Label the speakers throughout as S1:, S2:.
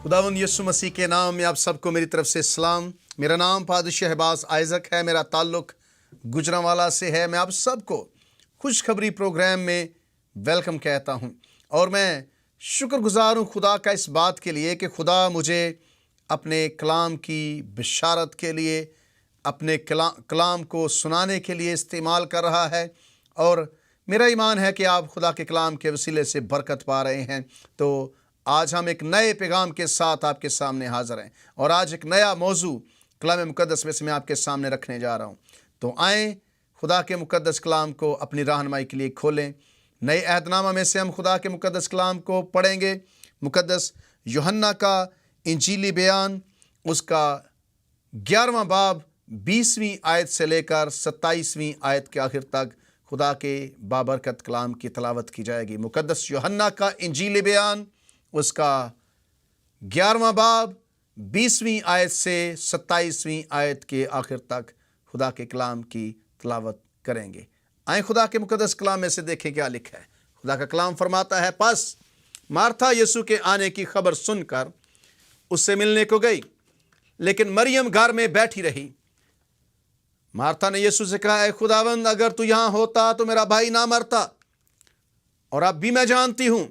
S1: खुदावंद यीशु मसीह के नाम में आप सबको मेरी तरफ से सलाम। मेरा नाम पादरी शहबाज आइजक है। मेरा ताल्लुक़ गुजरांवाला से है। मैं आप सबको खुशखबरी प्रोग्राम में वेलकम कहता हूं और मैं शुक्रगुजार हूं खुदा का इस बात के लिए कि खुदा मुझे अपने कलाम की बिशारत के लिए, अपने कलाम को सुनाने के लिए इस्तेमाल कर रहा है और मेरा ईमान है कि आप खुदा के कलाम के वसीले से बरकत पा रहे हैं। तो आज हम एक नए पैगाम के साथ आपके सामने हाज़िर हैं और आज एक नया मौजू कलाम मुक़द्दस में से मैं आपके सामने रखने जा रहा हूँ। तो आएँ खुदा के मुक़द्दस कलाम को अपनी रहनुमाई के लिए खोलें। नए अहदनामा में से हम खुदा के मुक़द्दस कलाम को पढ़ेंगे। मुक़द्दस यूहन्ना का इंजीली बयान, उसका 11वां बाब 20वीं आयत से लेकर 27वीं आयत के आखिर तक खुदा के बाबरकत कलाम की तलावत की जाएगी। मुक़द्दस यूहन्ना का इंजीली बयान, उसका 11वां बाब 20वीं आयत से 27वीं आयत के आखिर तक खुदा के कलाम की तलावत करेंगे। आए खुदा के मुक़द्दस कलाम में से देखें क्या लिखा है। खुदा का कलाम फरमाता है, बस मार्था यीशु के आने की खबर सुनकर उससे मिलने को गई, लेकिन मरियम घर में बैठी रही। मार्था ने यीशु से कहा, ऐ खुदावंद, अगर तू यहाँ होता तो मेरा भाई ना मरता। और अब भी मैं जानती हूँ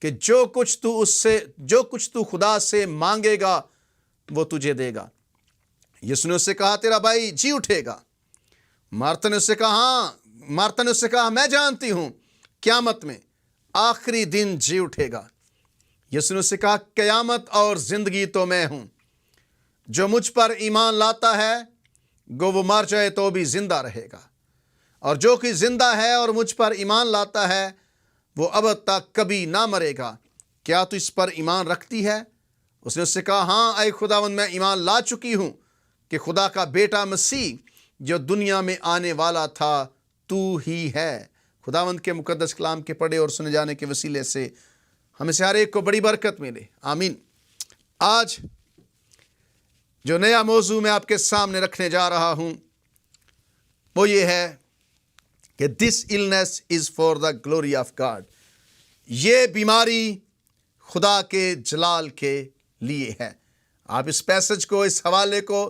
S1: कि जो कुछ तू खुदा से मांगेगा वो तुझे देगा। यीशु ने उससे कहा, तेरा भाई जी उठेगा। मार्था ने उससे कहा, मैं जानती हूँ क़यामत में आखिरी दिन जी उठेगा। यीशु ने उससे कहा, क़यामत और ज़िंदगी तो मैं हूँ। जो मुझ पर ईमान लाता है वो मर जाए तो भी जिंदा रहेगा, और जो कि जिंदा है और मुझ पर ईमान लाता है वो अब तक कभी ना मरेगा। क्या तू इस पर ईमान रखती है? उसने उससे कहा, हाँ ऐ खुदावंद, मैं ईमान ला चुकी हूँ कि खुदा का बेटा मसीह जो दुनिया में आने वाला था तू ही है। खुदावंद के मुक़द्दस कलाम के पढ़े और सुने जाने के वसीले से हमें से हर एक को बड़ी बरकत मिले, आमीन। आज जो नया मौजू मैं आपके सामने रखने जा रहा हूँ वो ये है कि this illness is for the glory of God. ये बीमारी खुदा के जलाल के लिए है। आप इस पैसेज को, इस हवाले को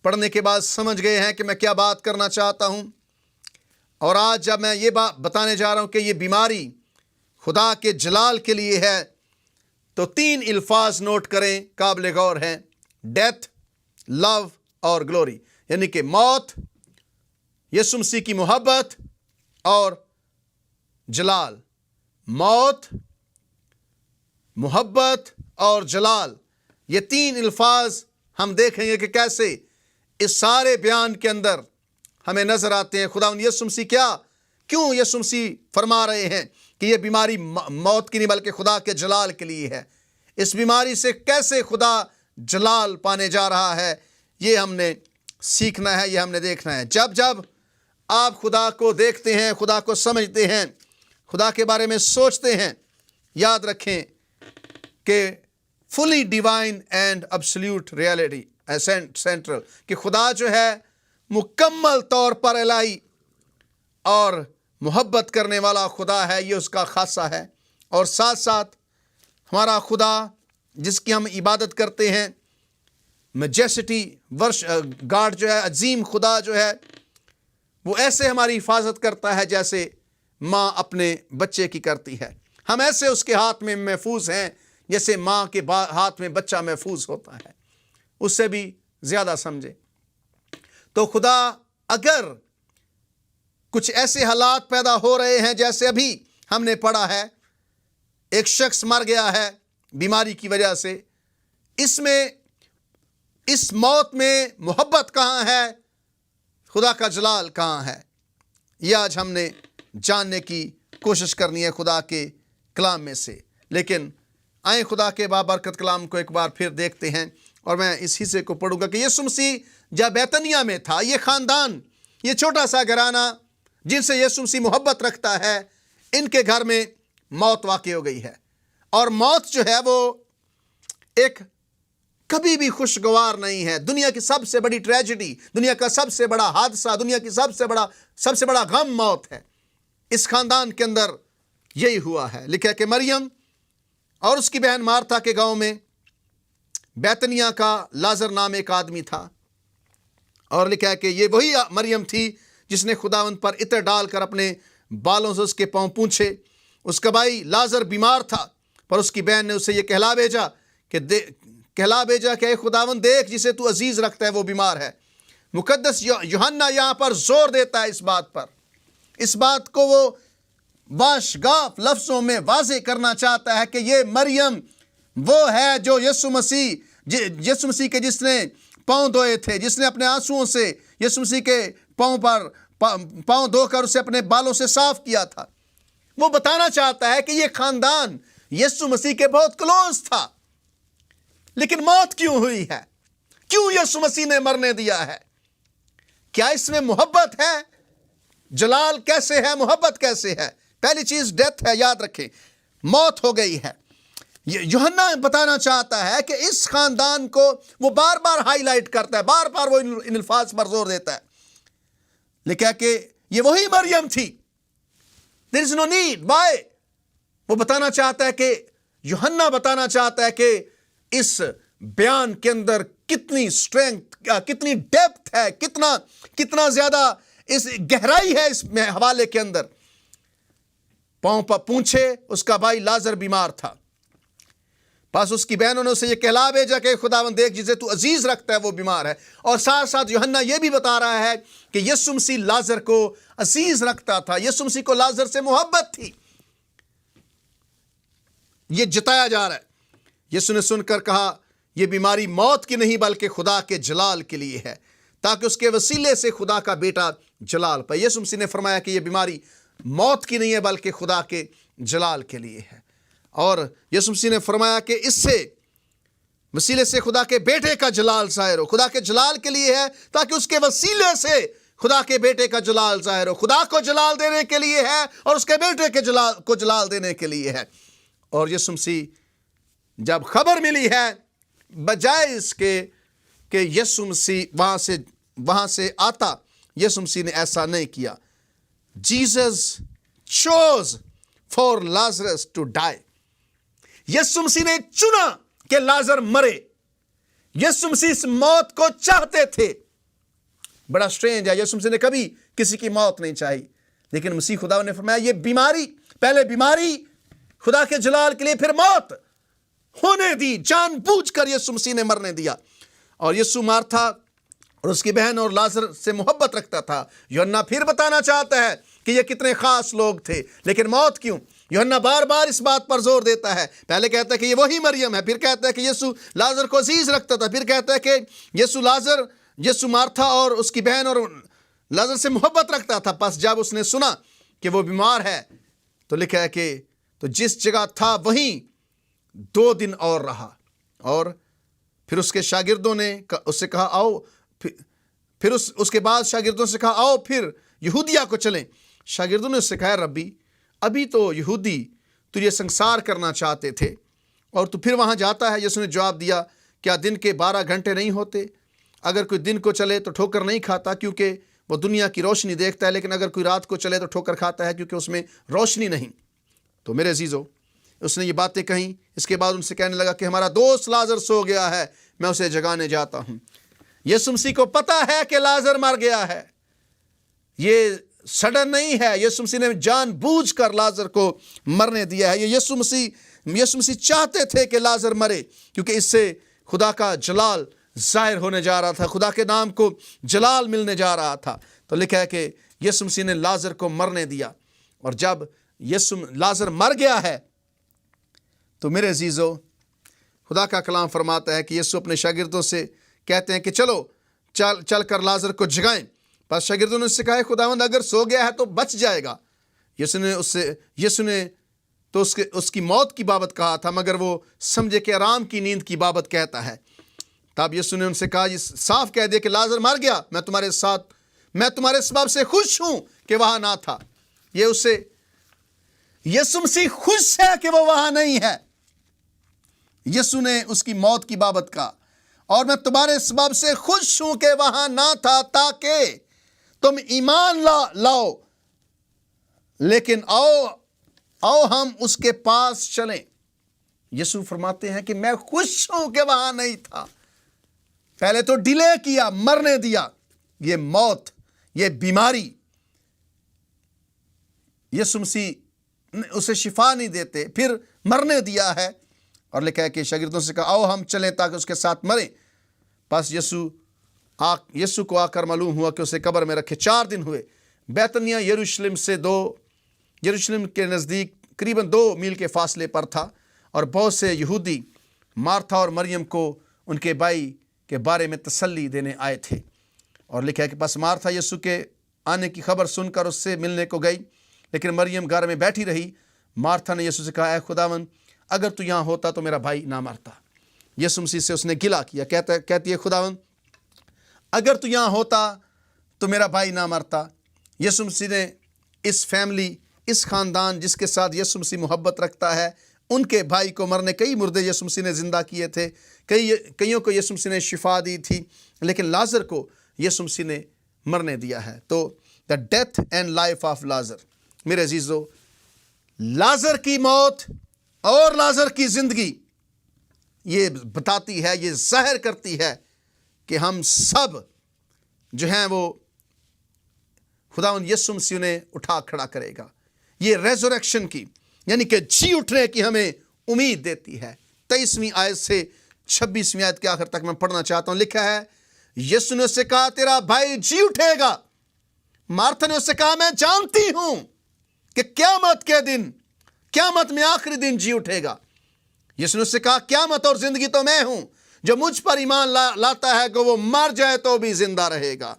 S1: पढ़ने के बाद समझ गए हैं कि मैं क्या बात करना चाहता हूँ। और आज जब मैं ये बात बताने जा रहा हूँ कि ये बीमारी खुदा के जलाल के लिए है, तो 3 अल्फाज नोट करें, काबिल गौर हैं। डेथ, लव और ग्लोरी, यानी कि मौत, यीशु मसीह की मोहब्बत और जलाल। मौत, मोहब्बत और जलाल, ये 3 अल्फाज हम देखेंगे कि कैसे इस सारे बयान के अंदर हमें नजर आते हैं। खुदावंद यीशु मसीह क्यों यीशु मसीह फरमा रहे हैं कि ये बीमारी मौत की नहीं बल्कि खुदा के जलाल के लिए है। इस बीमारी से कैसे खुदा जलाल पाने जा रहा है, ये हमने सीखना है, ये हमने देखना है। जब जब आप खुदा को देखते हैं, खुदा को समझते हैं, खुदा के बारे में सोचते हैं, याद रखें कि fully divine and absolute reality central, कि खुदा जो है मुकम्मल तौर पर इलाही और मोहब्बत करने वाला खुदा है, ये उसका खासा है। और साथ साथ हमारा खुदा जिसकी हम इबादत करते हैं, मैजेस्टी गॉड जो है, अजीम खुदा जो है, वो ऐसे हमारी हिफाजत करता है जैसे माँ अपने बच्चे की करती है। हम ऐसे उसके हाथ में महफूज हैं जैसे माँ के हाथ में बच्चा महफूज होता है, उससे भी ज़्यादा समझे। तो खुदा, अगर कुछ ऐसे हालात पैदा हो रहे हैं जैसे अभी हमने पढ़ा है, एक शख्स मर गया है बीमारी की वजह से, इस मौत में मोहब्बत कहाँ है, खुदा का जलाल कहाँ है, ये आज हमने जानने की कोशिश करनी है खुदा के कलाम में से। लेकिन आए खुदा के बाबरकत कलाम को एक बार फिर देखते हैं और मैं इस हिस्से को पढ़ूंगा कि यीशु मसीह जब बैतनिया में था, ये ख़ानदान, ये छोटा सा घराना जिनसे यीशु मसीह मोहब्बत रखता है, इनके घर में मौत वाक़ई हो गई है। और मौत जो है वो एक कभी भी खुशगवार नहीं है। दुनिया की सबसे बड़ी ट्रेजेडी, दुनिया का सबसे बड़ा हादसा, दुनिया की सबसे बड़ा गम मौत है। इस खानदान के अंदर यही हुआ है। लिखा है कि मरियम और उसकी बहन मार्था के गांव में बैतनिया का लाजर नाम एक आदमी था, और लिखा है कि ये वही मरियम थी जिसने खुदावंद पर इत्र डालकर अपने बालों से उसके पांव पूंछे। उसका भाई लाजर बीमार था, पर उसकी बहन ने उसे ये कहला भेजा कि ऐ खुदावंद देख, जिसे तू अजीज रखता है वो बीमार है। मुकद्दस यूहन्ना यहाँ पर जोर देता है इस बात को वो बाशगाफ लफ्ज़ों में वाज़े करना चाहता है कि ये मरियम वो है जो यीशु मसीह के जिसने पाँव धोए थे, जिसने अपने आंसुओं से यीशु मसीह के पाँव धोकर उसे अपने बालों से साफ किया था। वो बताना चाहता है कि ये खानदान यीशु मसीह के बहुत क्लोज था, लेकिन मौत क्यों हुई है? क्यों यीशु मसीह ने मरने दिया है? क्या इसमें मोहब्बत है? जलाल कैसे है, मोहब्बत कैसे है? पहली चीज डेथ है, याद रखें, मौत हो गई है। यूहन्ना बताना चाहता है कि इस खानदान को वो बार बार हाईलाइट करता है, बार बार वो इन अल्फाज पर जोर देता है, लिखा कि ये वही मरियम थी। There is no need by. वो बताना चाहता है कि यूहन्ना बताना चाहता है कि इस बयान के अंदर कितनी स्ट्रेंथ, कितनी डेप्थ है, कितना ज्यादा इस गहराई है इस हवाले के अंदर। पांव पर पूंछे, उसका भाई लाजर बीमार था, पास उसकी बहनों ने उसे ये कहला भेजा कि खुदावंद देख, जिसे तू अजीज रखता है वो बीमार है। और साथ साथ यूहन्ना ये भी बता रहा है कि यीशु मसीह लाजर को अजीज रखता था, यीशु मसीह को लाजर से मोहब्बत थी। ये जताया जा रहा है। यीशु ने सुनकर कहा, यह बीमारी मौत की नहीं बल्कि खुदा के जलाल के लिए है, ताकि उसके वसीले से खुदा का बेटा जलाल पाए। यीशु मसीह ने फरमाया कि यह बीमारी मौत की नहीं है बल्कि खुदा के जलाल के लिए है। और यीशु मसीह ने फरमाया कि इससे वसीले से खुदा के बेटे का जलाल ज़ाहिर हो। खुदा के जलाल के लिए है, ताकि उसके वसीले से खुदा के बेटे का जलाल ज़ाहिर हो। खुदा को जलाल देने के लिए है और उसके बेटे के जलाल देने के लिए है। और यीशु मसीह जब खबर मिली है, बजाय इसके कि यीशु मसीह वहां से आता, यीशु मसीह ने ऐसा नहीं किया। Jesus chose for Lazarus to die. यीशु मसीह ने चुना कि लाजर मरे। यीशु मसीह इस मौत को चाहते थे। बड़ा स्ट्रेंज है, यीशु मसीह ने कभी किसी की मौत नहीं चाही, लेकिन मसीह खुदा ने फरमाया ये बीमारी, पहले बीमारी खुदा के जलाल के लिए, फिर मौत होने दी। जानबूझकर यीशु मसीह ने मरने दिया। और यीशु मार्था और उसकी बहन और लाजर से मोहब्बत रखता था। यूहन्ना फिर बताना चाहता है कि ये कितने खास लोग थे, लेकिन मौत क्यों? यूहन्ना बार बार इस बात पर जोर देता है। पहले कहता है कि ये वही मरियम है, फिर कहता है कि यीशु लाजर को अजीज रखता था, फिर कहता है कि यीशु मार्था और उसकी बहन और लाजर से मोहब्बत रखता था। बस जब उसने सुना कि वो बीमार है, तो लिखा है कि तो जिस जगह था वहीं 2 दिन और रहा। और फिर उसके शागिर्दों ने उससे कहा आओ, फिर उसके बाद शागिर्दों से कहा आओ फिर यहूदिया को चलें। शागिर्दों ने उससे कहा, रब्बी, अभी तो यहूदी तुझे संसार करना चाहते थे और तू फिर वहाँ जाता है। यीशु ने जवाब दिया, क्या दिन के 12 घंटे नहीं होते? अगर कोई दिन को चले तो ठोकर नहीं खाता, क्योंकि वो दुनिया की रोशनी देखता है, लेकिन अगर कोई रात को चले तो ठोकर खाता है, क्योंकि उसमें रोशनी नहीं। तो मेरे अजीजों, उसने ये बातें कहीं। इसके बाद उनसे कहने लगा कि हमारा दोस्त लाजर सो गया है, मैं उसे जगाने जाता हूँ। यीशु मसीह को पता है कि लाजर मर गया है। ये सडन नहीं है, यीशु मसीह ने जानबूझकर लाजर को मरने दिया है। ये यीशु मसीह चाहते थे कि लाजर मरे, क्योंकि इससे खुदा का जलाल जाहिर होने जा रहा था, खुदा के नाम को जलाल मिलने जा रहा था। तो लिखा है कि यीशु मसीह ने लाजर को मरने दिया। और जब लाजर मर गया है, तो मेरे अजीजों, खुदा का कलाम फरमाता है कि यीशु अपने शागिर्दों से कहते हैं कि चल कर लाजर को जगाएं। पर शागिर्दों ने उससे कहा, खुदावंद अगर सो गया है तो बच जाएगा। यीशु ने तो उसकी मौत की बाबत कहा था, मगर वो समझे कि आराम की नींद की बाबत कहता है। तब यीशु ने उनसे कहा, साफ कह दिया कि लाजर मर गया, मैं तुम्हारे सबब से खुश हूं कि वहां ना था। यीशु मसीह खुश है कि वो वहां नहीं है। यीशु ने उसकी मौत की बाबत कहा, और मैं तुम्हारे सबब से खुश हूं कि वहां ना था, ताकि तुम ईमान लाओ। लेकिन आओ हम उसके पास चलें। یسوع فرماتے ہیں کہ میں خوش ہوں کہ وہاں نہیں تھا. پہلے تو ڈیلے کیا, مرنے دیا. یہ موت, یہ بیماری, یسوع مسیح اسے شفا نہیں دیتے, پھر مرنے دیا ہے. اور لکھا ہے کہ شاگردوں سے کہا آؤ ہم چلیں تاکہ اس کے ساتھ مریں. بس یسوع کو آ کر معلوم ہوا کہ اسے قبر میں رکھے 4 دن ہوئے. بیتنیہ یروشلم کے نزدیک قریباً 2 میل کے فاصلے پر تھا, اور بہت سے یہودی مارتھا اور مریم کو ان کے بھائی کے بارے میں تسلی دینے آئے تھے. اور لکھا ہے کہ بس مارتھا یسوع کے آنے کی خبر سن کر اس سے ملنے کو گئی, لیکن مریم گھر میں بیٹھی رہی. مارتھا نے یسوع سے کہا, اے خداوند, اگر تو یہاں ہوتا تو میرا بھائی نہ مرتا. یسوع مسیح سے اس نے گلہ کیا, کہتی ہے خداوند اگر تو یہاں ہوتا تو میرا بھائی نہ مرتا. یسوع مسیح نے اس فیملی, اس خاندان جس کے ساتھ یسوع مسیح محبت رکھتا ہے, ان کے بھائی کو مرنے, کئی مردے یسوع مسیح نے زندہ کیے تھے, کئیوں کو یسوع مسیح نے شفا دی تھی, لیکن لازر کو یسوع مسیح نے مرنے دیا ہے. تو the death and life of Lazarus, میرے عزیزو, لازر کی موت اور لازر کی زندگی یہ بتاتی ہے, یہ ظاہر کرتی ہے کہ ہم سب جو ہیں وہ خداوند یسوع مسیح نے اٹھا کھڑا کرے گا. یہ ریزوریکشن کی یعنی کہ جی اٹھنے کی ہمیں امید دیتی ہے. 23ویں آیت سے 26ویں آیت کے آخر تک میں پڑھنا چاہتا ہوں. لکھا ہے یسوع نے اس سے کہا تیرا بھائی جی اٹھے گا. مارتھا نے اس سے کہا میں جانتی ہوں کہ قیامت میں آخری دن جی اٹھے گا. یسوع نے اس سے کہا قیامت اور زندگی تو میں ہوں, جو مجھ پر ایمان لاتا ہے کہ وہ مر جائے تو بھی زندہ رہے گا,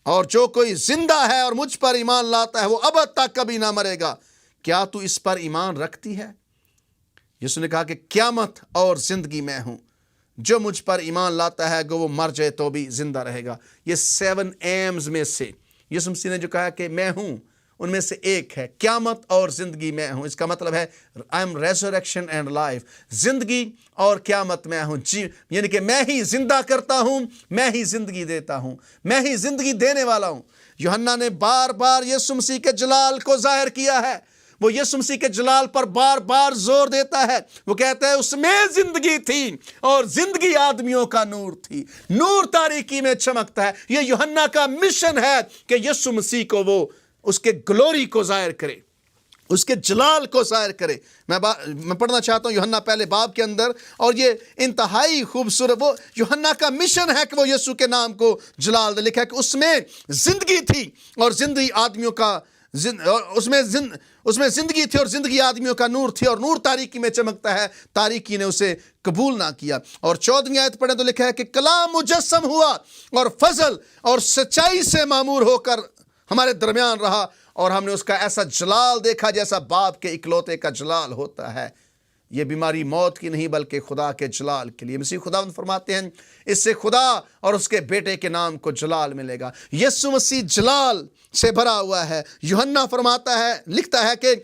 S1: اور جو کوئی زندہ ہے اور مجھ پر ایمان لاتا ہے وہ ابد تک کبھی نہ مرے گا. کیا تو اس پر ایمان رکھتی ہے؟ یسوع نے کہا کہ قیامت اور زندگی میں ہوں, جو مجھ پر ایمان لاتا ہے کہ وہ مر جائے تو بھی زندہ رہے گا. یہ 7 ایمز میں سے یسوع مسیح نے جو کہا کہ میں ہوں, ان میں سے ایک ہے قیامت اور زندگی میں ہوں. اس کا مطلب ہے I am resurrection and life, زندگی اور قیامت میں ہوں. جی یعنی کہ میں ہی زندہ کرتا ہوں, میں ہی زندگی دیتا ہوں, میں ہی زندگی دینے والا ہوں. یوحنا نے بار بار یسوع مسیح کے جلال کو ظاہر کیا ہے. وہ یسوع مسیح کے جلال پر بار بار زور دیتا ہے. وہ کہتا ہے اس میں زندگی تھی اور زندگی آدمیوں کا نور تھی, نور تاریکی میں چمکتا ہے. یہ یوحنا کا مشن ہے کہ یسوع مسیح کو وہ اس کے گلوری کو ظاہر کرے, اس کے جلال کو ظاہر کرے. میں پڑھنا چاہتا ہوں یوحنا پہلے باب کے اندر, اور یہ انتہائی خوبصورت وہ یوحنا کا مشن ہے کہ وہ یسوع کے نام کو جلال دے. لکھا ہے کہ اس میں زندگی تھی اور زندگی آدمیوں کا اس میں زندگی تھی اور زندگی آدمیوں کا نور تھی, اور نور تاریکی میں چمکتا ہے, تاریکی نے اسے قبول نہ کیا. اور 14ویں آیت پڑھیں تو لکھا ہے کہ کلام مجسم ہوا اور فضل اور سچائی سے معمور ہو کر ہمارے درمیان رہا, اور ہم نے اس کا ایسا جلال دیکھا جیسا باپ کے اکلوتے کا جلال ہوتا ہے. یہ بیماری موت کی نہیں بلکہ خدا کے جلال کے لیے. مسیح خداوند فرماتے ہیں اس سے خدا اور اس کے بیٹے کے نام کو جلال ملے گا. یسوع مسیح جلال سے بھرا ہوا ہے. یوحنا فرماتا ہے, لکھتا ہے کہ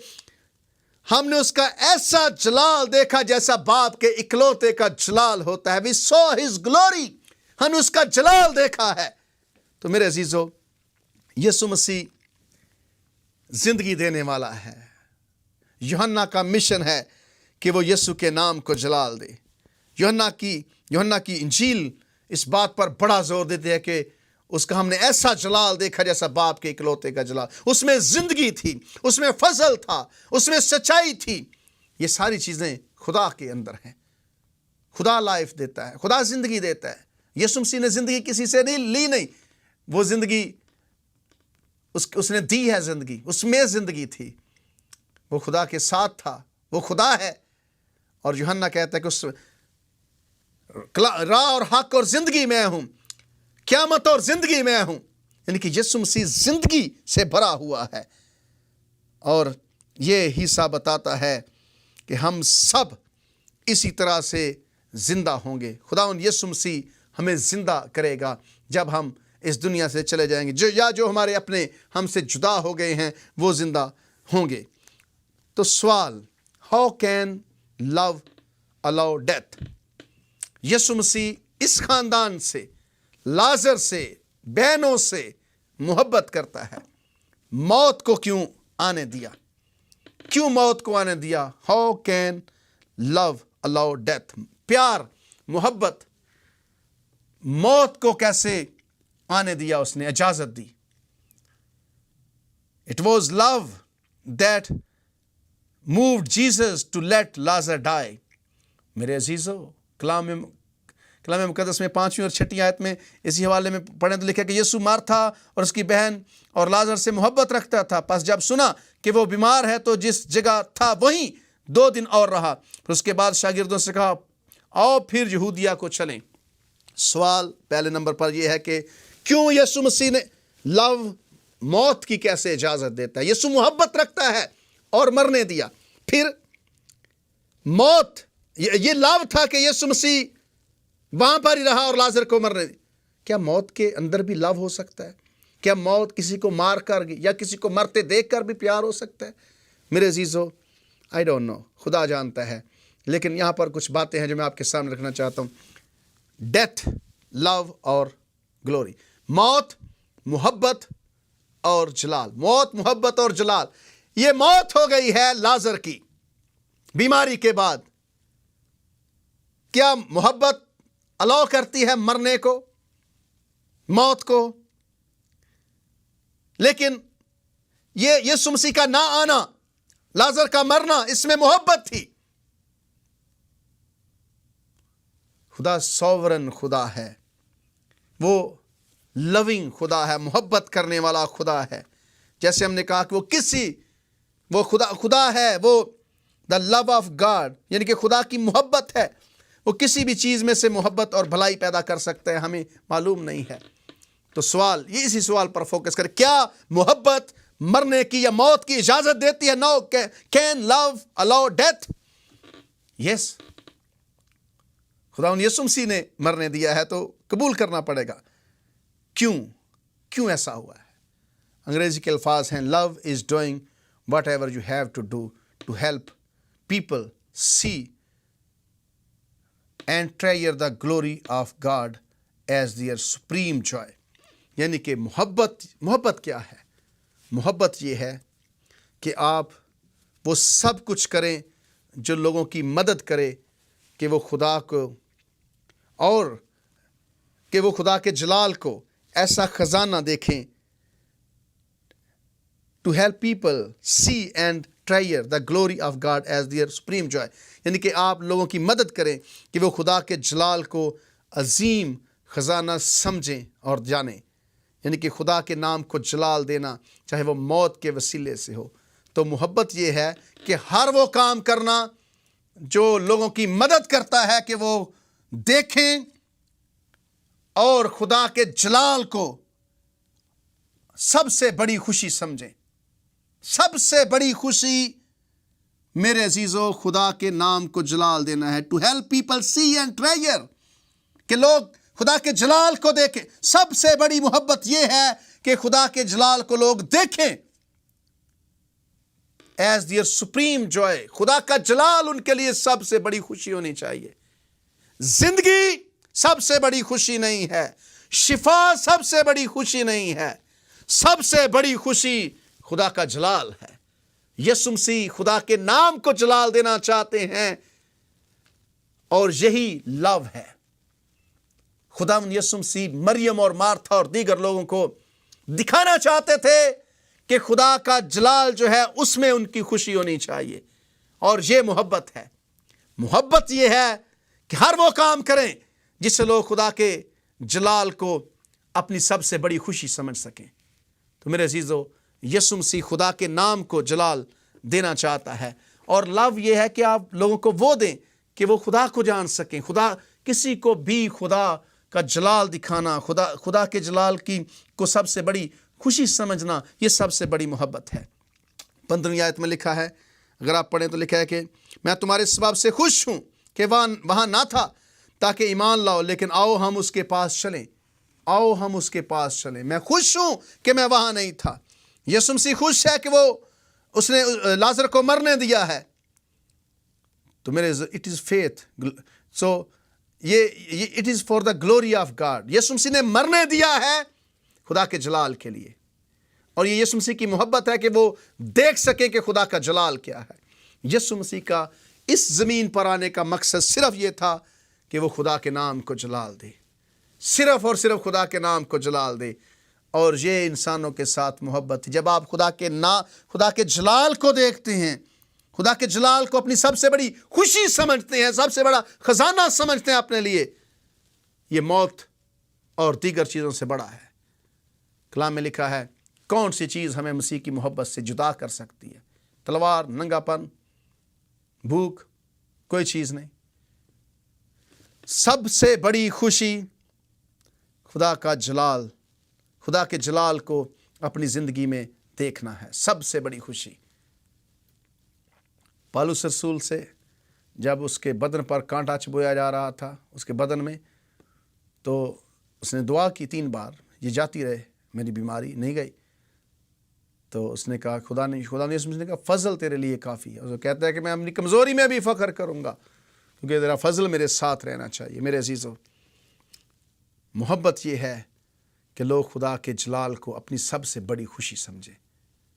S1: ہم نے اس کا ایسا جلال دیکھا جیسا باپ کے اکلوتے کا جلال ہوتا ہے. We saw his glory, ہم نے اس کا جلال دیکھا ہے. تو میرے عزیزو, یسوع مسیح زندگی دینے والا ہے. یوحنا کا مشن ہے کہ وہ یسوع کے نام کو جلال دے. یوحنا کی انجیل اس بات پر بڑا زور دیتے ہے کہ اس کا ہم نے ایسا جلال دیکھا جیسا باپ کے اکلوتے کا جلال. اس میں زندگی تھی, اس میں فضل تھا, اس میں سچائی تھی. یہ ساری چیزیں خدا کے اندر ہیں. خدا لائف دیتا ہے, خدا زندگی دیتا ہے. یسوع مسیح نے زندگی کسی سے لی نہیں, وہ زندگی اس نے دی ہے. زندگی اس میں زندگی تھی, وہ خدا کے ساتھ تھا, وہ خدا ہے. اور یوحنا کہتا ہے کہ اس راہ اور حق اور زندگی میں ہوں, قیامت اور زندگی میں ہوں. یعنی کہ یسوع مسیح زندگی سے بھرا ہوا ہے. اور یہ حصہ بتاتا ہے کہ ہم سب اسی طرح سے زندہ ہوں گے. خداوند یسوع مسیح ہمیں زندہ کرے گا جب ہم اس دنیا سے چلے جائیں گے. جو ہمارے اپنے ہم سے جدا ہو گئے ہیں وہ زندہ ہوں گے. تو سوال, how can love allow death? Yasu Masih اس خاندان سے, لازر سے, بہنوں سے محبت کرتا ہے. موت کو کیوں آنے دیا؟ کیوں موت کو آنے دیا؟ How can love allowed death. प्यार, मोहब्बत, मौत को कैसे आने दिया, उसने इजाजत दी. It was love that moved Jesus to let Lazarus die. मेरे अजीजों, कलाम मुकद्दस में 5वीं और 6वीं आयत में इसी हवाले में पढ़ें तो लिखा कि यीशु मार्था और उसकी बहन और लाजर से मोहब्बत रखता था. बस जब सुना कि वो बीमार है तो जिस जगह था वहीं 2 दिन और रहा. फिर उसके बाद शागिर्दों से कहा, आओ फिर यहूदिया को चलें. सवाल पहले नंबर पर यह है कि क्यों यीशु मसीह ने लव, मौत की कैसे इजाजत देता है? यीशु मोहब्बत रखता है और मरने दिया. फिर मौत, ये लव था कि यीशु मसीह वहां पर ही रहा और लाजर को मरने दिया. क्या मौत के अंदर भी लव हो सकता है? क्या मौत किसी को मार कर या किसी को मरते देख कर भी प्यार हो सकता है? मेरे अजीजों, आई डोंट नो, खुदा जानता है. लेकिन यहां पर कुछ बातें हैं जो मैं आपके सामने रखना चाहता हूं. डेथ, लव और ग्लोरी. मौत, मोहब्बत और जलाल. मौत, मोहब्बत और जलाल. ये मौत हो गई है लाजर की बीमारी के बाद. क्या मोहब्बत अलाउ करती है मरने को, मौत को? लेकिन ये यीशु मसीह का ना आना, लाजर का मरना, इसमें मोहब्बत थी. खुदा सॉवरन खुदा है, वो लविंग खुदा है, मोहब्बत करने वाला खुदा है. जैसे हमने कहा कि वो खुदा है, वो द लव ऑफ गॉड, यानी कि खुदा की मोहब्बत है. वो किसी भी चीज में से मोहब्बत और भलाई पैदा कर सकते हैं, हमें मालूम नहीं है. तो सवाल, ये इसी सवाल पर फोकस करें. क्या मोहब्बत मरने की या मौत की इजाजत देती है? No. Can love allow death? Yes. खुदावंद यीशु मसीह ने मरने दिया है तो कबूल करना पड़ेगा. क्यों ऐसा हुआ है? अंग्रेजी के अल्फाज हैं, love is doing whatever you have to do to help people see and treasure the glory of God as their supreme joy. यानी कि मोहब्बत क्या है? मोहब्बत ये है कि आप वो सब कुछ करें जो लोगों की मदद करे कि वो खुदा को और कि वो खुदा के जलाल को ऐसा खजाना देखें. To help people see and treasure the glory of God as their supreme joy. यानी कि आप लोगों की मदद करें कि वो खुदा के जलाल को अजीम खजाना समझें और जानें. यानी कि खुदा के नाम को जलाल देना, चाहे वो मौत के वसीले से हो. तो मोहब्बत ये है कि हर वो काम करना जो लोगों की मदद करता है कि वो देखें और खुदा के जलाल को सबसे बड़ी खुशी समझें. सबसे बड़ी खुशी मेरे अजीजों खुदा के नाम को जलाल देना है. To help people see and treasure, कि लोग खुदा के जलाल को देखें. सबसे बड़ी मोहब्बत यह है कि खुदा के जलाल को लोग देखें एज देयर सुप्रीम जॉय. खुदा का जलाल उनके लिए सबसे बड़ी खुशी होनी चाहिए. जिंदगी सबसे बड़ी खुशी नहीं है, शिफा सबसे बड़ी खुशी नहीं है. सबसे बड़ी खुशी खुदा का जलाल है. यीशु मसीह खुदा के नाम को जलाल देना चाहते हैं और यही लव है. खुदावंद यीशु मसीह मरियम और मार्था और दीगर लोगों को दिखाना चाहते थे कि खुदा का जलाल जो है उसमें उनकी खुशी होनी चाहिए. और ये मोहब्बत है. मोहब्बत ये है कि हर वो काम करें जिससे लोग खुदा के जलाल को अपनी सबसे बड़ी खुशी समझ सकें. तो मेरे अजीजों, यीशु मसीह खुदा के नाम को जलाल देना चाहता है. और लव ये है कि आप लोगों को वो दें कि वो खुदा को जान सकें. खुदा, किसी को भी खुदा का जलाल दिखाना, खुदा के जलाल को सबसे बड़ी खुशी समझना, ये सबसे बड़ी मोहब्बत है. 15वीं आयत में लिखा है, अगर आप पढ़ें तो लिखा है कि मैं तुम्हारे स्वभाव से खुश हूँ कि वहाँ ना था ताकि ईमान लाओ, लेकिन आओ हम उसके पास चलें. आओ हम उसके पास चलें. मैं खुश हूँ कि मैं वहाँ नहीं था. यीशु मसीह खुश है कि उसने लाजर को मरने दिया है. तो मेरे इट इज़ फेथ. सो ये it is for the glory of God. यीशु मसीह ने मरने दिया है खुदा के जलाल के लिए. और ये यीशु मसीह की मोहब्बत है कि वो देख सके कि खुदा का जलाल क्या है. यीशु मसीह का اس زمین پر آنے کا مقصد صرف یہ تھا کہ وہ خدا کے نام کو جلال دے، صرف اور صرف خدا کے نام کو جلال دے، اور یہ انسانوں کے ساتھ محبت تھی۔ جب آپ خدا کے جلال کو دیکھتے ہیں، خدا کے جلال کو اپنی سب سے بڑی خوشی سمجھتے ہیں، سب سے بڑا خزانہ سمجھتے ہیں اپنے لیے، یہ موت اور دیگر چیزوں سے بڑا ہے۔ کلام میں لکھا ہے، کون سی چیز ہمیں مسیح کی محبت سے جدا کر سکتی ہے؟ تلوار، ننگا پن، بھوک، کوئی چیز نہیں۔ سب سے بڑی خوشی خدا کا جلال، خدا کے جلال کو اپنی زندگی میں دیکھنا ہے، سب سے بڑی خوشی۔ پالوس رسول سے جب اس کے بدن پر کانٹا چبویا جا رہا تھا، اس کے بدن میں، تو اس نے دعا کی 3 بار، یہ جاتی رہے، میری بیماری نہیں گئی۔ تو اس نے کہا، خدا نے یسوع نے کہا، فضل تیرے لیے کافی ہے۔ وہ کہتا ہے کہ میں اپنی کمزوری میں بھی فخر کروں گا، کیونکہ تیرا فضل میرے ساتھ رہنا چاہیے۔ میرے عزیزو، محبت یہ ہے کہ لوگ خدا کے جلال کو اپنی سب سے بڑی خوشی سمجھے،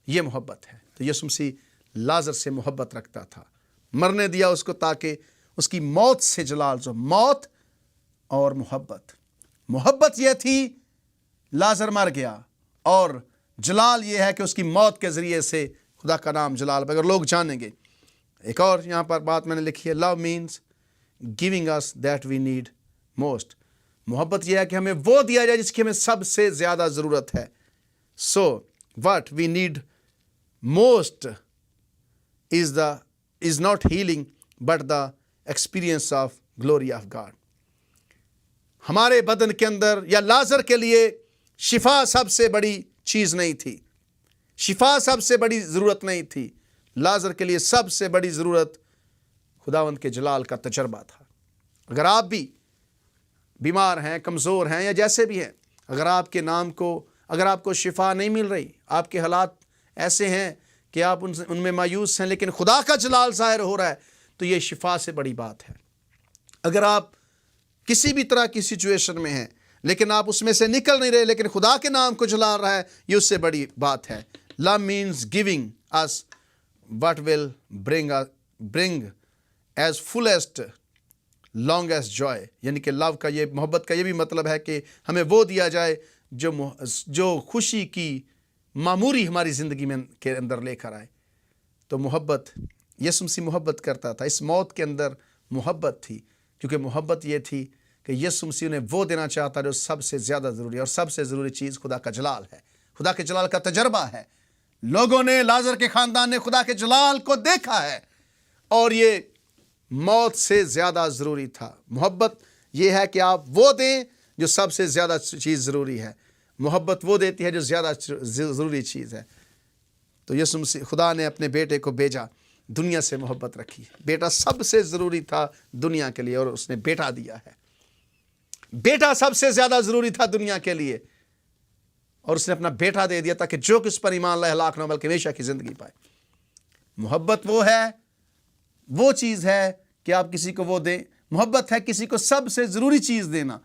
S1: یہ محبت ہے۔ تو یسوع مسیح لازر سے محبت رکھتا تھا، مرنے دیا اس کو تاکہ اس کی موت سے جلال جو موت اور محبت یہ تھی، لازر مر گیا، اور جلال یہ ہے کہ اس کی موت کے ذریعے سے خدا کا نام جلال، اگر لوگ جانیں گے۔ ایک اور یہاں پر بات میں نے لکھی ہے، love means giving us that we need most۔ محبت یہ ہے کہ ہمیں وہ دیا جائے جس کی ہمیں سب سے زیادہ ضرورت ہے۔ So what we need most is not healing but the experience of glory of God۔ ہمارے بدن کے اندر یا لازر کے لیے شفا سب سے بڑی چیز نہیں تھی، شفا سب سے بڑی ضرورت نہیں تھی۔ لازر کے لیے سب سے بڑی ضرورت خداوند کے جلال کا تجربہ تھا۔ اگر آپ بھی بیمار ہیں، کمزور ہیں، یا جیسے بھی ہیں، اگر آپ کو شفا نہیں مل رہی، آپ کے حالات ایسے ہیں کہ آپ ان میں مایوس ہیں، لیکن خدا کا جلال ظاہر ہو رہا ہے، تو یہ شفا سے بڑی بات ہے۔ اگر آپ کسی بھی طرح کی سچویشن میں ہیں لیکن آپ اس میں سے نکل نہیں رہے، لیکن خدا کے نام کو جلال رہا ہے، یہ اس سے بڑی بات ہے۔ Love means giving us what will bring as fullest longest joy۔ یعنی کہ لو کا، یہ محبت کا یہ بھی مطلب ہے کہ ہمیں وہ دیا جائے جو خوشی کی معموری ہماری زندگی میں کے اندر لے کر آئے۔ تو محبت، یسوع مسیح محبت کرتا تھا، اس موت کے اندر محبت تھی، کیونکہ محبت یہ تھی کہ یسوع مسیح نے وہ دینا چاہتا جو سب سے زیادہ ضروری ہے، اور سب سے ضروری چیز خدا کا جلال ہے، خدا کے جلال کا تجربہ ہے۔ لوگوں نے، لازر کے خاندان نے خدا کے جلال کو دیکھا ہے، اور یہ موت سے زیادہ ضروری تھا۔ محبت یہ ہے کہ آپ وہ دیں جو سب سے زیادہ چیز ضروری ہے، محبت وہ دیتی ہے جو زیادہ ضروری چیز ہے۔ تو یسوع مسیح، خدا نے اپنے بیٹے کو بھیجا، دنیا سے محبت رکھی، بیٹا سب سے ضروری تھا دنیا کے لیے، اور اس نے بیٹا دیا ہے۔ بیٹا سب سے زیادہ ضروری تھا دنیا کے لیے، اور اس نے اپنا بیٹا دے دیا تاکہ جو کس پر ایمان لائے ہلاک نہ بلکہ ہمیشہ کی زندگی پائے۔ محبت وہ ہے، وہ چیز ہے کہ آپ کسی کو وہ دیں۔ محبت ہے کسی کو سب سے ضروری چیز دینا۔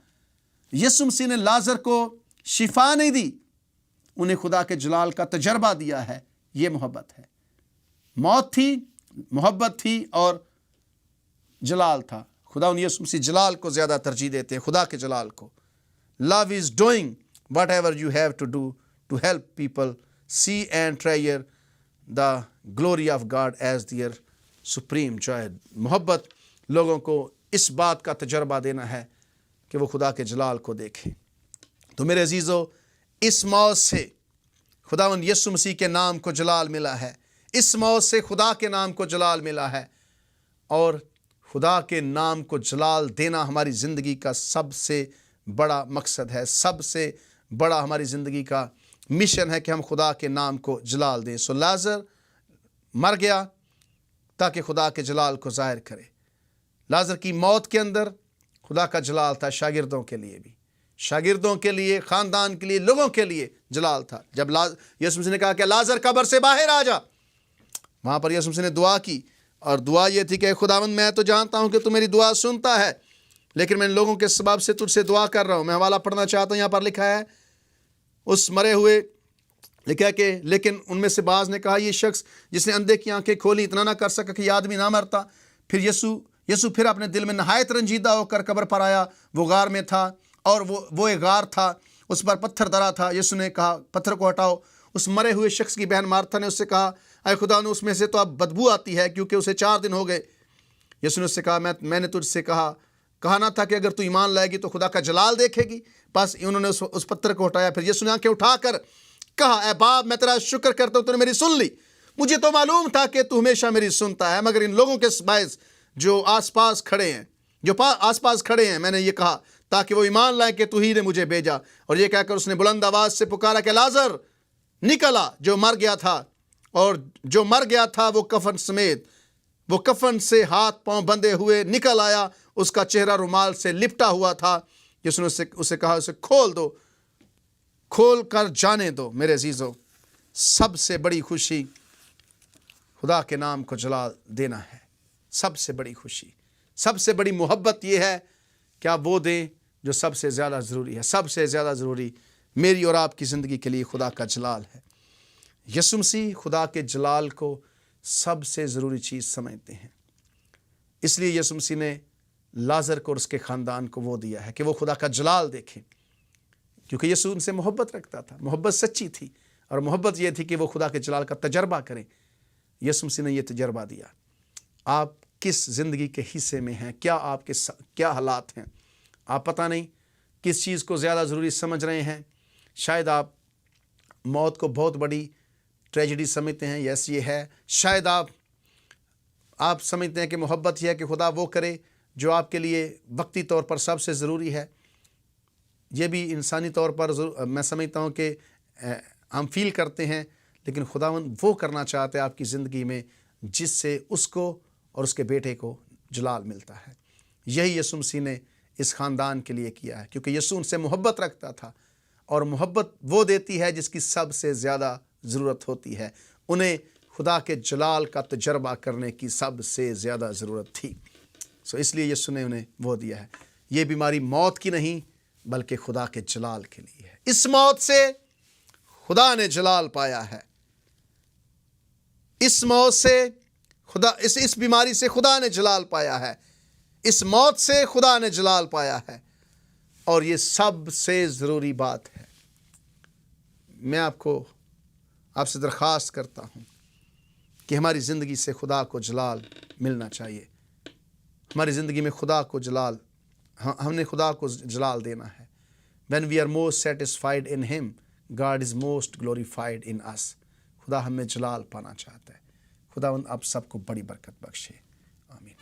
S1: یسوع مسیح نے لازر کو شفا نہیں دی، انہیں خدا کے جلال کا تجربہ دیا ہے، یہ محبت ہے۔ موت تھی، محبت تھی، اور جلال تھا۔ خدا یسوع مسیح جلال کو زیادہ ترجیح دیتے ہیں، خدا کے جلال کو۔ Love is doing whatever you have to do to help people see and treasure the glory of God as their supreme joy۔ محبت لوگوں کو اس بات کا تجربہ دینا ہے کہ وہ خدا کے جلال کو دیکھیں۔ تو میرے عزیزو، اس موت سے خداوند یسوع مسیح کے نام کو جلال ملا ہے، اس موت سے خدا کے نام کو جلال ملا ہے، اور خدا کے نام کو جلال دینا ہماری زندگی کا سب سے بڑا مقصد ہے، سب سے بڑا ہماری زندگی کا مشن ہے کہ ہم خدا کے نام کو جلال دیں۔ سو لازر مر گیا تاکہ خدا کے جلال کو ظاہر کرے۔ لازر کی موت کے اندر خدا کا جلال تھا، شاگردوں کے لیے بھی، شاگردوں کے لیے، خاندان کے لیے، لوگوں کے لیے جلال تھا۔ جب یسوع مسیح نے کہا کہ لازر قبر سے باہر آ جا، وہاں پر یسوع مسیح نے دعا کی، اور دعا یہ تھی کہ خداوند میں تو جانتا ہوں کہ تو میری دعا سنتا ہے، لیکن میں لوگوں کے سبب سے تجھ سے دعا کر رہا ہوں۔ میں حوالہ پڑھنا چاہتا ہوں، یہاں پر لکھا ہے، اس مرے ہوئے لکھا کہ لیکن ان میں سے بعض نے کہا، یہ شخص جس نے اندھے کی آنکھیں کھولی اتنا نہ کر سکا کہ یہ آدمی نہ مرتا؟ फिर यीशु फिर अपने दिल में नहायत रंजीदा होकर कब्र पर आया। वो गार में था और वो एक गार था, उस पर पत्थर धरा था। यीशु ने कहा, पत्थर को हटाओ। उस मरे हुए शख्स की बहन मार्था ने उससे कहा, अय खुदा ने उसमें से तो अब बदबू आती है, क्योंकि उसे 4 दिन हो गए। यीशु ने उससे कहा, मैंने तुझसे कहा ना था कि अगर तू ईमान लाएगी तो खुदा का जलाल देखेगी। बस उन्होंने उस पत्थर को हटाया। फिर यीशु ने आंखें उठाकर कहा, ऐ बाप, मैं तेरा शुक्र करता हूँ, तूने मेरी सुन ली। मुझे तो मालूम था कि तू हमेशा मेरी सुनता है, मगर इन लोगों के बायस जो आसपास खड़े हैं, मैंने ये कहा ताकि वो ईमान लाए कि तू ही ने मुझे भेजा। और ये कहकर उसने बुलंद आवाज से पुकारा कि लाजर निकला, जो मर गया था। और जो मर गया था वो कफन से हाथ पांव बंधे हुए निकल आया। उसका चेहरा रुमाल से लिपटा हुआ था। यीशु ने उसे कहा, उसे खोल कर जाने दो। मेरे अजीजों, सबसे बड़ी खुशी खुदा के नाम को जलाल देना है। सबसे बड़ी खुशी, सबसे बड़ी मोहब्बत यह है कि आप वो दें जो सबसे ज़्यादा ज़रूरी है। सबसे ज़्यादा ज़रूरी मेरी और आपकी ज़िंदगी के लिए खुदा का जलाल है। यीशु मसीह खुदा के जलाल को सबसे ज़रूरी चीज़ समझते हैं। इसलिए यीशु मसीह ने लाजर को और उसके ख़ानदान को वो दिया है कि वो खुदा का जलाल देखें, क्योंकि यीशु उनसे मोहब्बत रखता था। मोहब्बत सच्ची थी और मोहब्बत ये थी कि वो खुदा के जलाल का तजर्बा करें। यीशु मसीह ने ये तजर्बा दिया। आप किस ज़िंदगी के हिस्से में हैं? क्या हालात हैं? आप पता नहीं किस चीज़ को ज़्यादा ज़रूरी समझ रहे हैं। शायद आप मौत को बहुत बड़ी ट्रेजेडी समझते हैं, यस ये है। शायद आप समझते हैं कि मोहब्बत यह है कि खुदा वो करे जो आपके लिए वक्ती तौर पर सबसे ज़रूरी है। ये भी इंसानी तौर पर मैं समझता हूँ कि हम फील करते हैं, लेकिन खुदावंद वो करना चाहते हैं आपकी ज़िंदगी में जिससे उसको और उसके बेटे को जलाल मिलता है। यही यीशु मसीह ने इस ख़ानदान के लिए किया है, क्योंकि यीशु उनसे मोहब्बत रखता था और मोहब्बत वो देती है जिसकी सबसे ज़्यादा ज़रूरत होती है। उन्हें खुदा के जलाल का तजर्बा करने की सबसे ज़्यादा ज़रूरत थी। इसलिए यीशु ने उन्हें वो दिया है। ये बीमारी मौत की नहीं बल्कि खुदा के जलाल के लिए है। इस मौत से खुदा ने जलाल पाया है। इस मौत से इस बीमारी से खुदा ने जलाल पाया है। इस मौत से खुदा ने जलाल पाया है। और ये सबसे ज़रूरी बात है। मैं आपसे दरख्वास्त करता हूँ कि हमारी ज़िंदगी से खुदा को जलाल मिलना चाहिए। हमारी ज़िंदगी में हमने खुदा को जलाल देना है। When we are most satisfied in him, God is most glorified in us. खुदा हमें जलाल पाना चाहता है। खुदावंद आप सबको बड़ी बरकत बख्शे। आमीन।